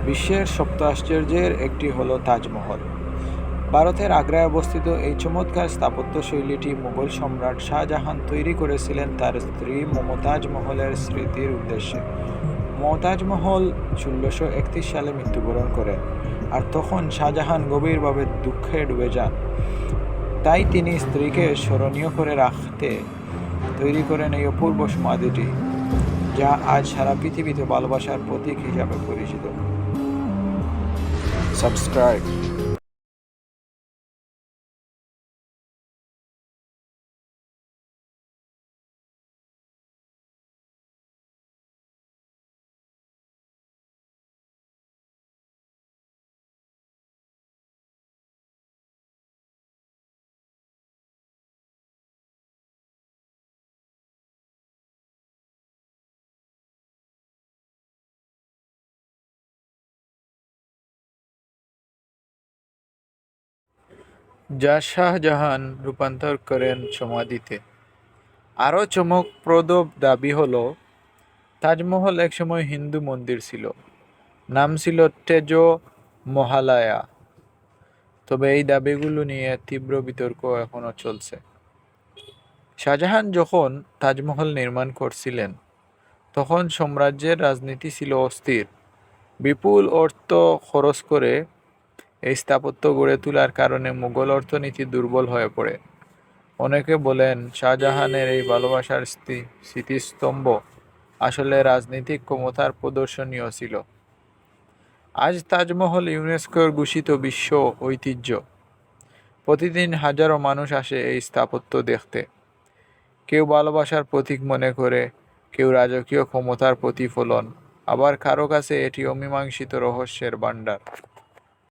বিশ্বের সপ্ত আশ্চর্যের একটি হলো তাজমহল। ভারতের আগ্রায় অবস্থিত এই চমৎকার স্থাপত্যশৈলীটি মুঘল সম্রাট শাহজাহান তৈরি করেছিলেন তার স্ত্রী মমতাজ মহলের স্মৃতির উদ্দেশ্যে। মমতাজ মহল ১৬৩১ সালে মৃত্যুবরণ করেন, আর তখন শাহজাহান গভীরভাবে দুঃখে ডুবে যান। তাই তিনি স্ত্রীকে স্মরণীয় করে রাখতে তৈরি করেন এই অপূর্ব সমাধিটি, যা আজ সারা পৃথিবীতে ভালোবাসার প্রতীক হিসাবে পরিচিত। সাবস্ক্রাইব। যা শাহজাহান রূপান্তর করেন সমাধিতে। আরও চমকপ্রদ দাবি হলো, তাজমহল একসময় হিন্দু মন্দির ছিল, নাম ছিল তেজ মহালয়া। তবে এই দাবিগুলো নিয়ে তীব্র বিতর্ক এখনো চলছে। শাহজাহান যখন তাজমহল নির্মাণ করছিলেন, তখন সাম্রাজ্যের রাজনীতি ছিল অস্থির। বিপুল অর্থ খরচ করে এই স্থাপত্য গড়ে তোলার কারণে মুঘল অর্থনীতি দুর্বল হয়ে পড়ে। অনেকে বলেন, শাহজাহানের এই ভালোবাসার স্মৃতিস্তম্ভ আসলে রাজনৈতিক ক্ষমতার প্রদর্শনীয় ছিল। আজ তাজমহল ইউনেস্কোর ঘোষিত বিশ্ব ঐতিহ্য। প্রতিদিন হাজারো মানুষ আসে এই স্থাপত্য দেখতে। কেউ ভালোবাসার প্রতীক মনে করে, কেউ রাজকীয় ক্ষমতার প্রতিফলন, আবার কারো কাছে এটি অমীমাংসিত রহস্যের ভাণ্ডার।